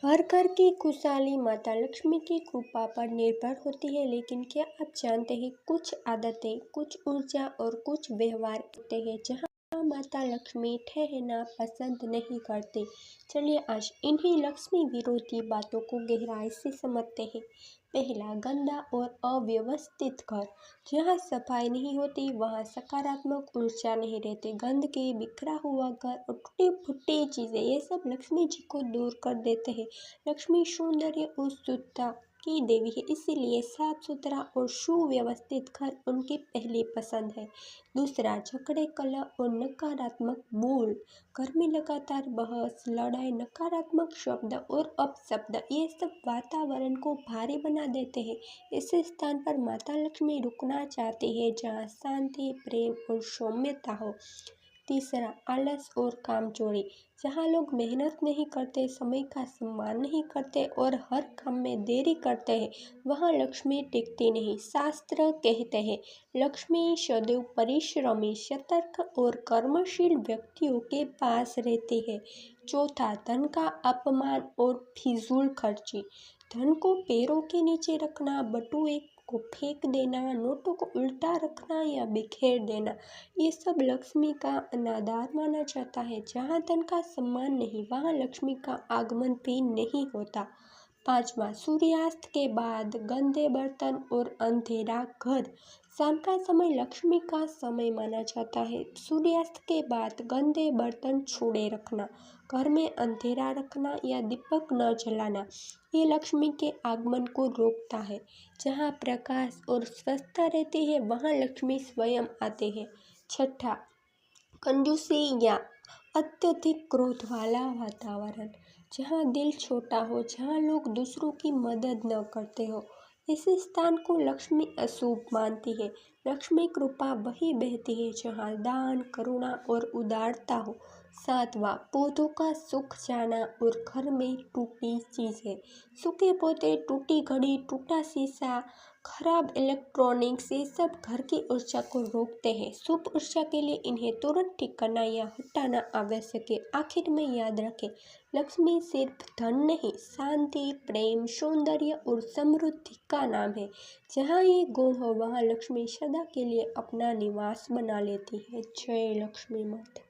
हर घर की खुशहाली माता लक्ष्मी की कृपा पर निर्भर होती है। लेकिन क्या आप जानते हैं, कुछ आदतें, कुछ ऊर्जा और कुछ व्यवहार होते हैं जहां माता लक्ष्मी ठहरना पसंद नहीं करती। चलिए आज इन्हीं लक्ष्मी विरोधी बातों को गहराई से समझते हैं। पहला, गंदा और अव्यवस्थित घर। जहाँ सफाई नहीं होती वहाँ सकारात्मक ऊर्जा नहीं रहती। गंदगी, बिखरा हुआ घर और टूटी फूटी चीजें, ये सब लक्ष्मी जी को दूर कर देते हैं। लक्ष्मी सौंदर्य और शुद्धता की देवी है, इसीलिए साफ सुथरा और सुव्यवस्थित घर उनकी पहली पसंद है। दूसरा, झगड़े, कलह और नकारात्मक बोल। घर में लगातार बहस, लड़ाई, नकारात्मक शब्द और अपशब्द, ये सब वातावरण को भारी बना देते हैं। ऐसे स्थान पर माता लक्ष्मी रुकना चाहती है जहाँ शांति, प्रेम और सौम्यता हो। तीसरा, आलस और कामचोरी। जहाँ लोग मेहनत नहीं करते, समय का सम्मान नहीं करते और हर काम में देरी करते हैं, वहाँ लक्ष्मी टिकती नहीं। शास्त्र कहते हैं, लक्ष्मी सदैव परिश्रमी, सतर्क और कर्मशील व्यक्तियों के पास रहती है। चौथा, धन का अपमान और फिजूल खर्ची। धन को पैरों के नीचे रखना, बटुए को फेंक देना, नोटों को उल्टा रखना या बिखेर देना, ये सब लक्ष्मी का अनादर माना जाता है। जहाँ धन का सम्मान नहीं, वहाँ लक्ष्मी का आगमन भी नहीं होता। पांचवा, सूर्यास्त के बाद गंदे बर्तन और अंधेरा घर। शाम का समय लक्ष्मी का समय माना जाता है। सूर्यास्त के बाद गंदे बर्तन छोड़े रखना, घर में अंधेरा रखना या दीपक न जलाना, ये लक्ष्मी के आगमन को रोकता है। जहाँ प्रकाश और स्वच्छता रहती है, वहाँ लक्ष्मी स्वयं आते हैं। छठा, कंजूसी या अत्यधिक क्रोध वाला वातावरण। जहाँ दिल छोटा हो, जहाँ लोग दूसरों की मदद न करते हो, इस स्थान को लक्ष्मी अशुभ मानती है। लक्ष्मी कृपा वही बहती है जहाँ दान, करुणा और उदारता हो। सातवां, पौधों का सूख जाना और घर में टूटी चीजें। सूखे पौधे, टूटी घड़ी, टूटा शीशा, खराब इलेक्ट्रॉनिक्स, ये सब घर की ऊर्जा को रोकते हैं। शुभ ऊर्जा के लिए इन्हें तुरंत ठीक करना या हटाना आवश्यक है। आखिर में याद रखें, लक्ष्मी सिर्फ धन नहीं, शांति, प्रेम, सौंदर्य और समृद्धि का नाम है। जहाँ ये गुण हो, वहाँ लक्ष्मी सदा के लिए अपना निवास बना लेती है। जय लक्ष्मी माता।